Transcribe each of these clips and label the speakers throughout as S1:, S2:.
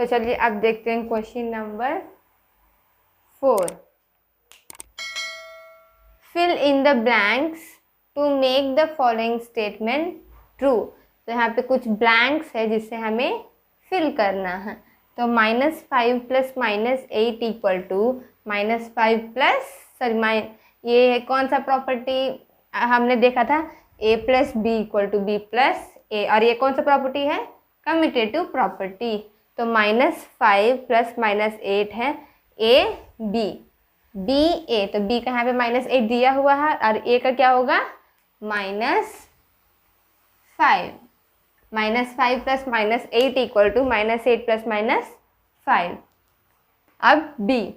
S1: तो चलिए अब देखते हैं question number 4। Fill in the blanks to make the following statement true. तो यहाँ पे कुछ ब्लैंक्स है जिससे हमें फिल करना है। तो -5 + -8 इक्वल टू -5 प्लस ये कौन सा प्रॉपर्टी हमने देखा था, a + b = b + a, और ये कौन सा प्रॉपर्टी है, कम्यूटेटिव प्रॉपर्टी। तो -5 + -8 है a b, b a, तो b का यहाँ पे -8 दिया हुआ है और a का क्या होगा -5। -5 + -8 इक्वल टू -8 + -5। अब b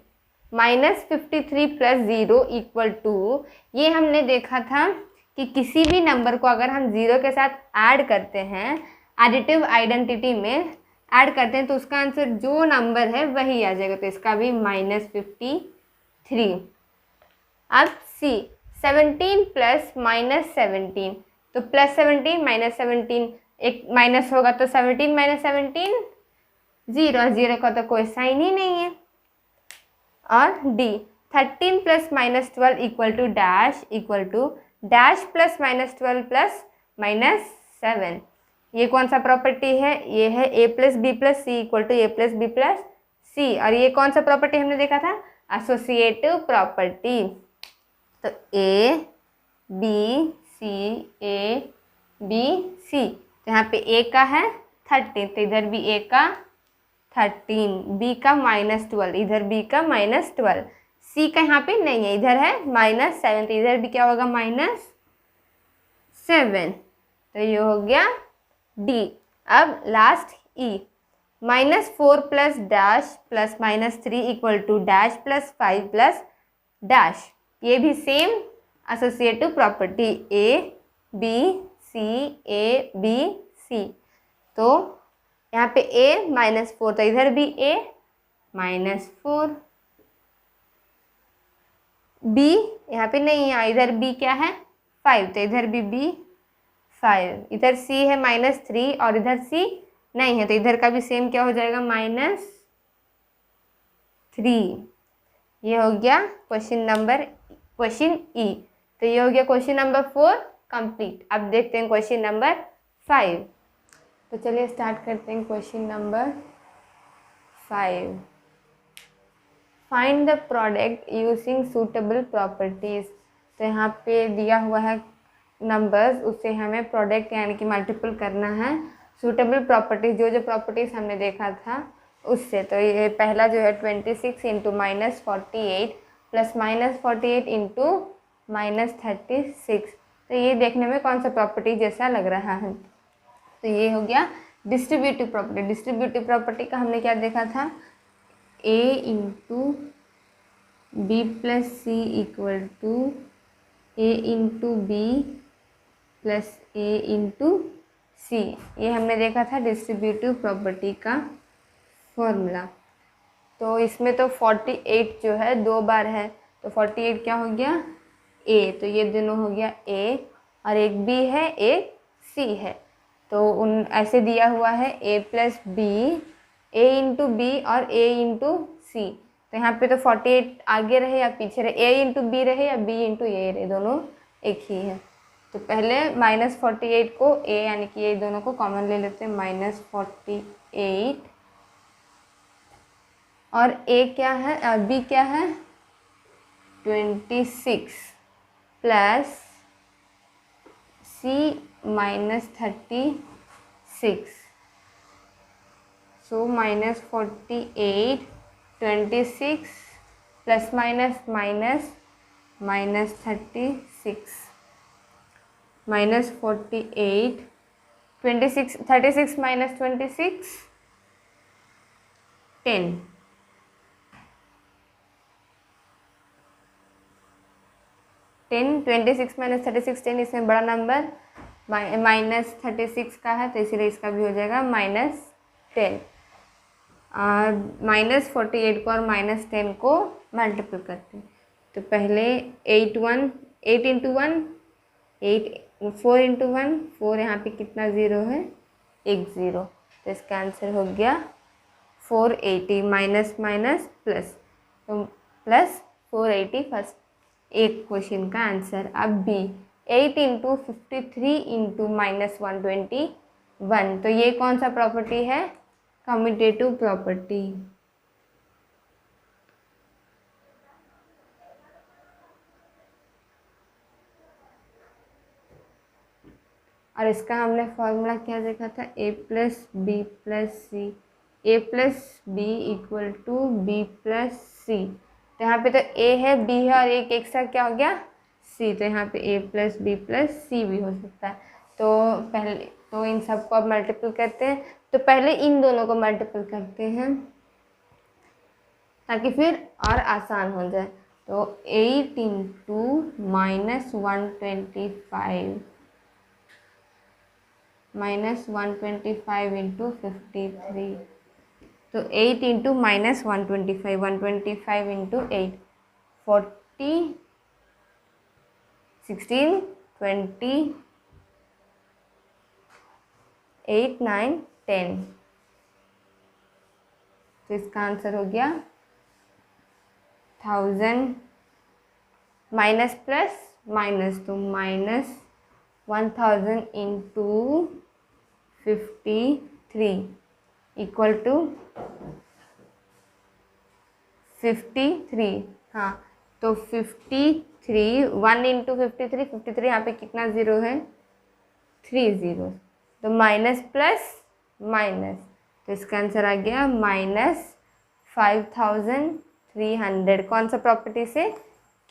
S1: -53 + 0 इक्वल टू, ये हमने देखा था कि किसी भी नंबर को अगर हम 0 के साथ ऐड करते हैं, एडिटिव आइडेंटिटी में ऐड करते हैं, तो उसका आंसर जो नंबर है वही आ जाएगा। तो इसका भी -53। अब c 17 + -17, तो +17 -17, एक माइनस होगा तो 17 - 17 0, 0 का तो कोई साइन ही नहीं है। और d 13 + -12 equal to dash equal to dash + -12 + -7। ये कौन सा प्रॉपर्टी है, ये है a + b + c equal to a + b + c, और ये कौन सा प्रॉपर्टी हमने देखा था, एसोसिएटिव प्रॉपर्टी। तो a b c a b c, तो यहाँ पे a का है 13, तो इधर भी a का 13, b का -12, इधर b का -12, c का यहाँ पे नहीं है, इधर है -7, तो इधर भी क्या होगा -7। तो ये हो गया d। अब last e -4 + dash + -3 equal to dash + 5 + dash, ये भी same associative property a b c a b c। तो यहाँ पे a -4, तो इधर भी a -4, b यहाँ पे नहीं है, इधर b क्या है 5, तो इधर भी b 5, इधर c है -3 और इधर c नहीं है, तो इधर का भी सेम क्या हो जाएगा -3। ये हो गया क्वेश्चन ई। तो ये हो गया क्वेश्चन नंबर 4 कंप्लीट। अब देखते हैं क्वेश्चन नंबर 5। तो चलिए स्टार्ट करते हैं question number 5। Find the product using suitable properties. तो यहाँ पे दिया हुआ है नंबर्स, उससे हमें प्रोडक्ट यानी कि मल्टीपल करना है सूटेबल प्रॉपर्टीज़, जो प्रॉपर्टीज़ हमने देखा था उससे। तो ये पहला जो है 26 × -48 + -48 × -36, तो ये देखने में कौन सा प्रॉपर्टी जैसा लग रहा है। तो ये हो गया डिस्ट्रीब्यूटिव प्रॉपर्टी। डिस्ट्रीब्यूटिव प्रॉपर्टी का हमने क्या देखा था, a × b + c equal to a × b + a × c, ये हमने देखा था डिस्ट्रीब्यूटिव प्रॉपर्टी का फॉर्मूला। तो इसमें तो 48 जो है 2 बार है, तो 48 क्या हो गया a, तो ये दोनों हो गया a, और एक b है एक c है, तो उन ऐसे दिया हुआ है a + b, a × b और a × c। तो यहाँ पे तो 48 आगे रहे या पीछे रहे, a × b रहे या b × a रहे, दोनों एक ही है। तो पहले -48 को a यानी कि ये दोनों को कॉमन ले लेते हैं, -48, और a क्या है b क्या है 26 प्लस c -36, सो -48, 26 प्लस माइनस माइनस -36, -48, 26, 36 - 26 10, 26 - 36 10, इसमें बड़ा नंबर -36 का है, तो इसीलिए इसका भी हो जाएगा -10। और -48 को और -10 को मल्टीपल करते हैं, तो पहले 8 × 1 8, 4 × 1 4, यहाँ पे कितना ज़ीरो है, एक ज़ीरो, तो इसका आंसर हो गया 480 माइनस माइनस प्लस, तो प्लस 480 फर्स्ट एक क्वेश्चन का आंसर। अब बी 8 इंटू 53 इंटू माइनस 121, तो ये कौन सा प्रॉपर्टी है? Commutative property. और इसका हमने फॉर्मूला क्या देखा था? a plus B plus C, A plus B equal to B plus C. तो यहाँ पे तो a है, b है और एक साथ क्या हो गया? c। तो यहाँ पे a प्लस बी प्लस सी भी हो सकता है। तो पहले तो इन सबको अब मल्टीपल करते हैं, तो पहले इन दोनों को मल्टीपल करते हैं ताकि फिर और आसान हो जाए। तो 8 इंटू माइनस 125 माइनस 125 इंटू 53, तो 8 इंटू माइनस 125, 125 इंटू 8, 40, 16, 20, 8, 9, 10। तो इसका आंसर हो गया 1000 माइनस प्लस माइनस, तो माइनस 1000 इंटू 53 इक्वल टू 53। हाँ, तो 53, 1 इंटू 53, 53 यहाँ पे कितना ज़ीरो है? 3 ज़ीरो। तो माइनस प्लस माइनस, तो इसका आंसर आ गया माइनस 5300। कौन सा प्रॉपर्टी से?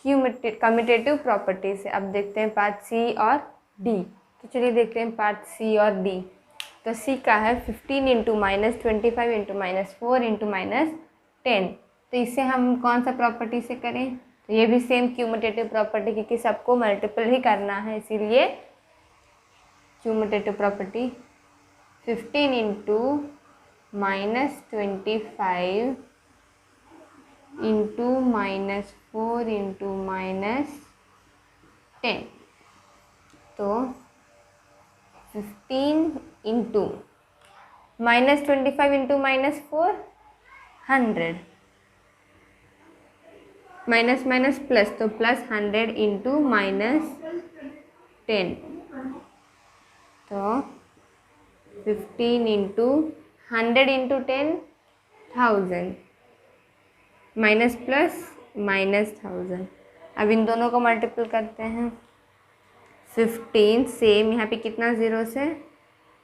S1: कम्यूटेटिव प्रॉपर्टी से। अब देखते हैं पार्ट सी और डी। तो चलिए देखते हैं पार्ट सी और डी। तो सी का है 15 into minus 25 into minus 4 into minus 10। तो इससे हम कौन सा प्रॉपर्टी से करें? तो ये भी सेम क्यूमुटेटिव प्रॉपर्टी, क्योंकि सबको मल्टीपल ही करना है, इसीलिए commutative property. 15 into minus 25 into minus 4 into minus 10, तो 15 into minus 25 into minus 4 100, minus minus plus, तो प्लस 100 इंटू माइनस 10, तो 15 into 100 into 10 1000, minus plus minus 1000। अब इन दोनों को मल्टीपल करते हैं। 15 सेम यहाँ पे कितना ज़ीरो से?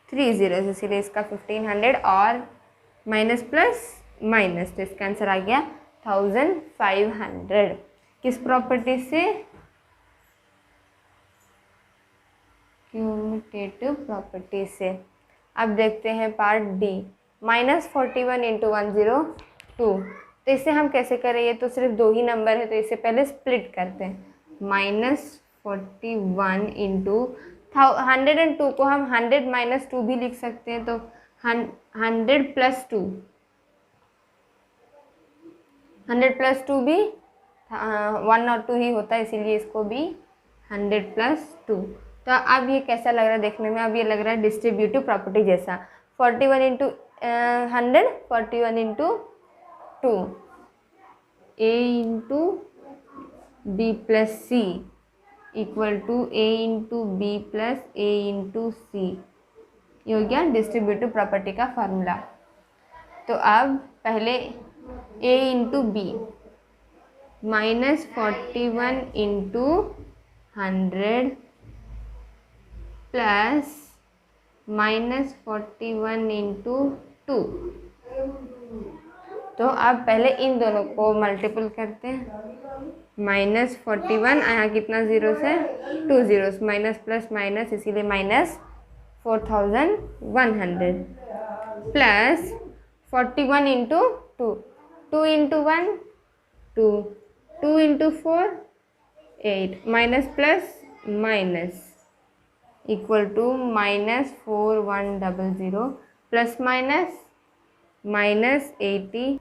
S1: 3 ज़ीरो, इसीलिए इसका 1500 और माइनस प्लस माइनस, तो इसका आंसर आ गया 1500। किस प्रॉपर्टी से? क्यूमुटेटिव प्रॉपर्टी से। अब देखते हैं पार्ट डी। -41 इंटू 102, तो इसे हम कैसे करें? ये तो सिर्फ दो ही नंबर है, तो इसे पहले स्प्लिट करते हैं। -41 इंटू 102 को हम 100 माइनस 2 भी लिख सकते हैं, तो 100 प्लस 2, 100 प्लस 2 भी 1 और 2 ही होता है, इसीलिए इसको भी 100 प्लस 2। तो अब ये कैसा लग रहा है देखने में? अब ये लग रहा है डिस्ट्रीब्यूटिव प्रॉपर्टी जैसा। 41 into 100, 41 into 2, a into B plus C equal to a into B plus a into C. ये हो गया डिस्ट्रीब्यूटिव प्रॉपर्टी का फार्मूला। तो अब पहले a into B, -41 into 100 plus -41 into 2। तो अब पहले इन दोनों को मल्टीपल करते हैं। -41, यहाँ कितना ज़ीरो से? 2 ज़ीरोस, माइनस प्लस माइनस, इसीलिए -4100 plus 41 into 2, 2 into 1 2, 2 into 4 8, minus plus minus equal to -4100 plus minus -80,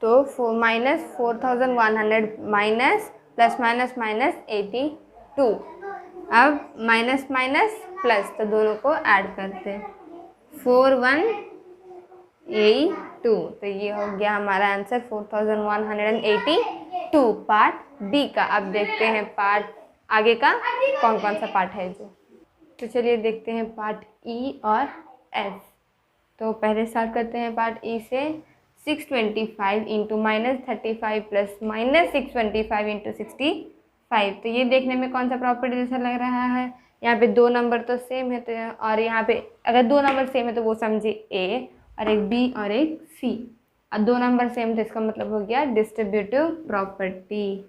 S1: तो -4100 माइनस प्लस माइनस -82। अब माइनस माइनस प्लस, तो दोनों को ऐड करते हैं। 4182 2। तो ये हो गया हमारा आंसर 4182 पार्ट बी का। अब देखते हैं पार्ट आगे का कौन कौन सा पार्ट है जो। तो चलिए देखते हैं पार्ट ई और एफ। तो पहले स्टार्ट करते हैं पार्ट ई से। 625 इंटू -35 प्लस -625 इंटू 65। तो ये देखने में कौन सा प्रॉपर्टी जैसा लग रहा है? यहाँ पे दो नंबर तो सेम है, तो और यहाँ पे अगर दो नंबर सेम है तो वो समझिए ए और एक बी और एक सी। और दो नंबर सेम तो इसका मतलब हो गया distributive property.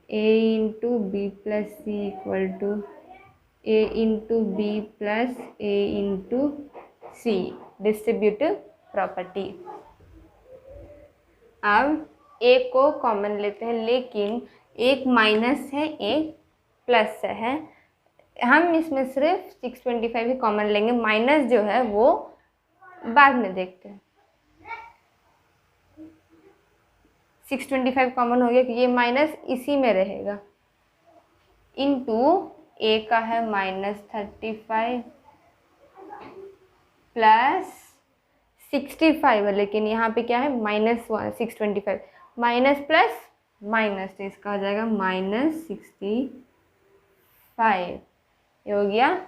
S1: A into B plus C equal to A into B plus A into C, distributive property. अब ए को कॉमन लेते हैं, लेकिन एक माइनस है एक प्लस है। हम इसमें सिर्फ 625 ही कॉमन लेंगे, माइनस जो है वो बाद में देखते हैं। 625 कॉमन हो गया कि ये माइनस इसी में रहेगा, इनटू ए का है -35 प्लस 65 है, लेकिन यहाँ पे क्या है -625, माइनस प्लस माइनस, तो इसका हो जाएगा -65। ये हो गया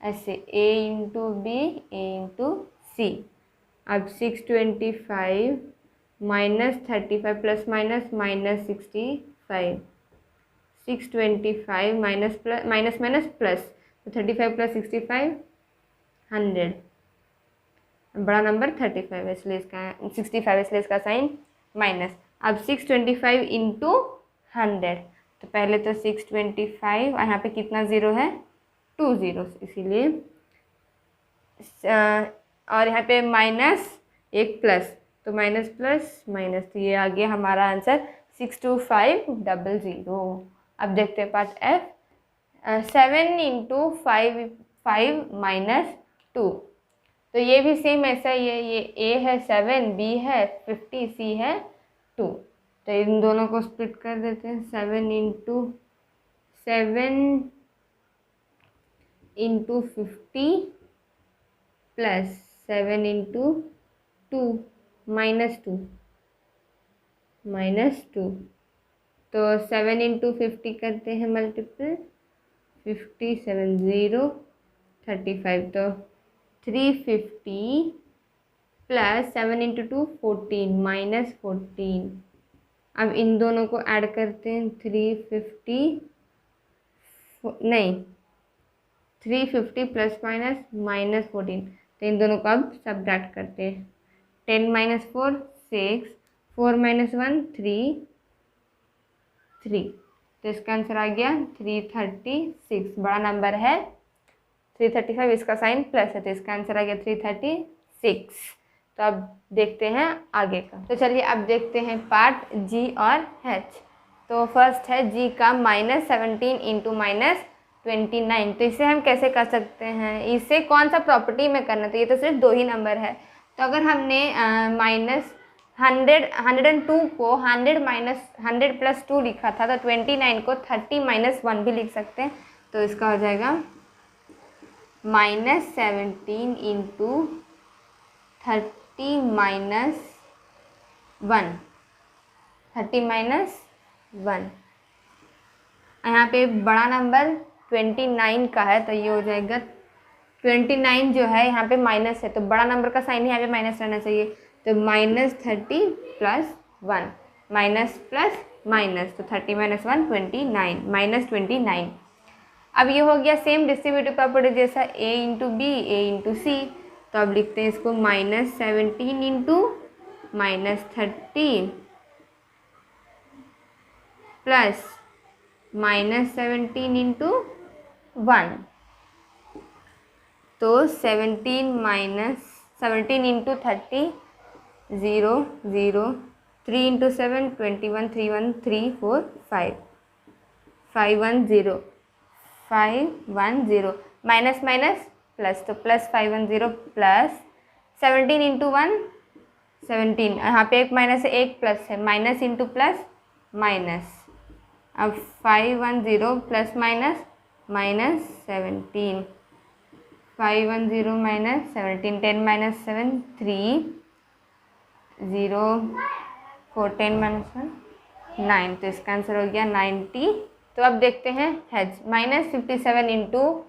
S1: ऐसे a into B A into C. अब 625 -35 plus minus -65, 625 minus plus minus minus plus, तो 35 प्लस 65 100। बड़ा नंबर 35 है इसलिए इसका 65 इसलिए इसका साइन माइनस। अब 625 इंटू 100, तो पहले तो 625 और यहाँ पे कितना ज़ीरो है? 2 ज़ीरो, इसीलिए और यहाँ पे माइनस एक प्लस, तो माइनस प्लस माइनस, तो ये आ गया हमारा आंसर 62500। अब देखते हैं पार्ट एफ। 7 इंटू 5 माइनस 2, तो ये भी सेम ऐसा ही है। ये ए है 7, बी है 50, सी है 2। तो इन दोनों को स्प्लिट कर देते हैं। 7 इंटू 50 प्लस 7 इंटू 2 -2, तो 7 इंटू 50 करते हैं मल्टीपल, 50 7 0 35, तो 350 प्लस 7 इंटू 2 14 -14। अब इन दोनों को ऐड करते हैं, 350 प्लस माइनस -14, तो इन दोनों को अब सब्ट्रैक्ट करते हैं। 10 - 4 6, 4 - 1 3, तो इसका आंसर आ गया 336। बड़ा नंबर है 335, इसका साइन प्लस है, तो इसका आंसर आ गया 336। तो अब देखते हैं आगे का। तो चलिए अब देखते हैं पार्ट जी और एच। तो फर्स्ट है जी का -17 इंटू -29। तो इसे हम कैसे कर सकते हैं? इसे कौन सा प्रॉपर्टी में करना? तो ये तो सिर्फ दो ही नंबर है, तो अगर हमने -102 को 100 प्लस 2 लिखा था, तो 29 को 30 - 1 भी लिख सकते हैं। तो इसका हो जाएगा -17 इंटू 30 -1, 30 - 1। यहाँ पे बड़ा नंबर 29 का है, तो ये हो जाएगा 29 जो है यहाँ पे माइनस है, तो बड़ा नंबर का साइन यहाँ पे माइनस रहना चाहिए, तो -30 प्लस 1, माइनस प्लस माइनस, तो 30 - 1 29 -29। अब ये हो गया सेम डिस्ट्रीब्यूटिव प्रॉपर्टी जैसा a into B A into C. तो अब लिखते हैं इसको -17 इंटू -30 प्लस -17 इंटू 1, तो 17 into 30 0 0, 3 into 7 21, 3 1 3 4 5 510 510, minus minus plus, तो प्लस 510 प्लस 17 इंटू 1 17, यहाँ पे एक माइनस है एक प्लस है, माइनस इंटू प्लस माइनस। अब 510 प्लस माइनस -17, 510 - 17, 10 - 7 3, 0 4 10 -1 9, तो इसका आंसर हो गया 90। तो अब देखते हैं H -57 इंटू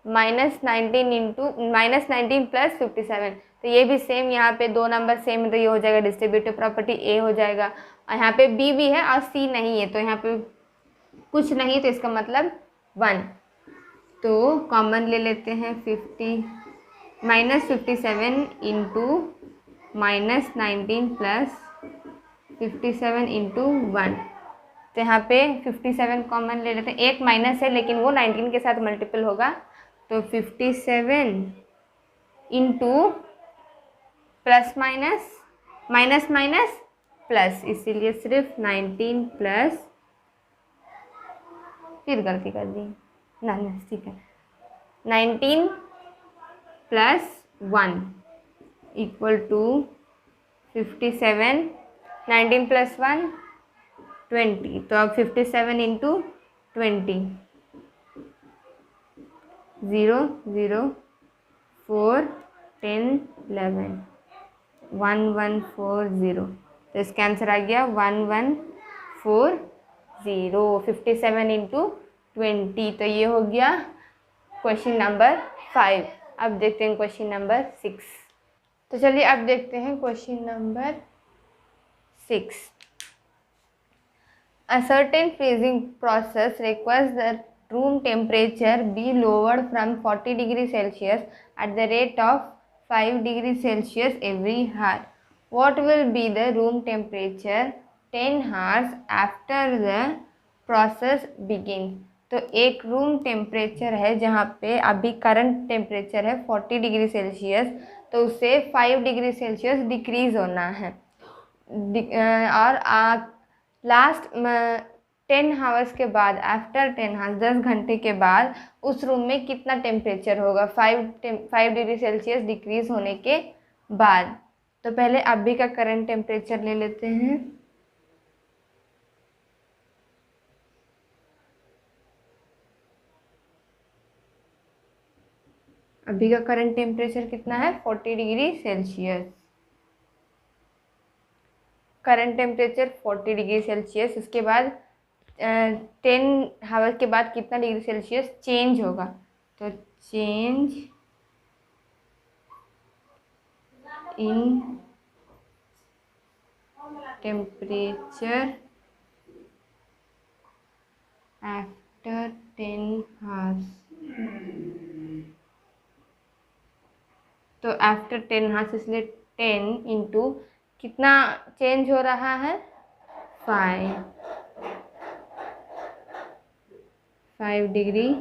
S1: -19 + 57, तो ये भी सेम, यहाँ पे दो नंबर सेम है तो ये हो जाएगा डिस्ट्रीब्यूटिव प्रॉपर्टी, ए हो जाएगा। और यहाँ पे बी भी है और सी नहीं है, तो यहाँ पे कुछ नहीं, तो इसका मतलब 1। तो कॉमन ले लेते हैं, -57 इंटू -19 + 57 इंटू 1, तो यहाँ पे 57 कॉमन ले लेते हैं। एक माइनस है लेकिन वो 19 के साथ मल्टीपल होगा, तो 57 इंटू प्लस माइनस प्लस, इसीलिए सिर्फ 19 प्लस, फिर गलती कर दी ना, ठीक है, 19 + 1 इक्वल टू 57, 19 + 1 20, तो अब 57 इंटू 20, 0 0 4 10 11 1140, तो इसका आंसर आ गया 1140, 57 इंटू 20। तो ये हो गया क्वेश्चन नंबर 5। अब देखते हैं क्वेश्चन नंबर 6। तो चलिए अब देखते हैं question number 6। A certain freezing process requires the room temperature be lowered from 40 degrees Celsius at the rate of 5 degrees Celsius every hour. What will be the room temperature 10 hours after the process begins? तो एक room temperature है जहाँ पे अभी current temperature है 40 degree Celsius, तो उसे 5 degree Celsius decrease होना है। और लास्ट 10 हावर्स के बाद, आफ्टर 10 हावर्स 10 घंटे के बाद उस रूम में कितना टेम्परेचर होगा 5 डिग्री सेल्सियस डिक्रीज़ होने के बाद। तो पहले अभी का करंट टेम्परेचर ले लेते हैं। अभी का करंट टेम्परेचर कितना है 40 degree Celsius. Current temperature 40 degree Celsius, उसके बाद 10 हावर के बाद कितना डिग्री सेल्सियस चेंज होगा, तो change in temperature after 10 hours, तो आफ्टर 10 हावर्स, इसलिए 10 इंटू कितना चेंज हो रहा है 5 degree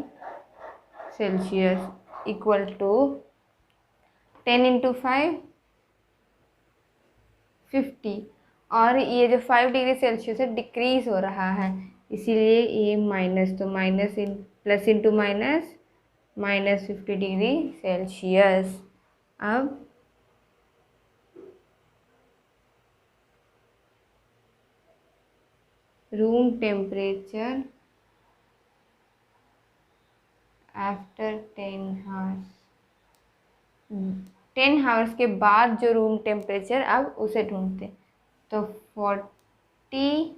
S1: Celsius equal to 10 into 5 50, और ये जो 5 डिग्री सेल्सियस है डिक्रीज़ हो रहा है, इसीलिए ये माइनस, तो minus plus into minus -50 degree Celsius. अब room temperature after 10 hours, 10 hours के बाद जो रूम टेम्परेचर, अब उसे ढूंढते, तो 40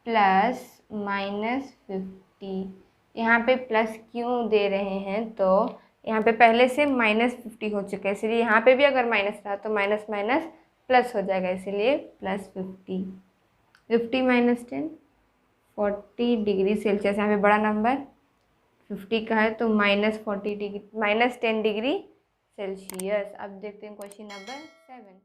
S1: प्लस -50, यहाँ पे प्लस क्यों दे रहे हैं, तो यहाँ पे पहले से -50 हो चुका है, इसलिए यहाँ पे भी अगर माइनस रहा तो माइनस माइनस प्लस हो जाएगा, इसलिए +50, 50 - 10 40 डिग्री सेल्सियस, यहाँ पे बड़ा नंबर 50 का है, तो -10 डिग्री सेल्सियस। अब देखते हैं क्वेश्चन नंबर 7।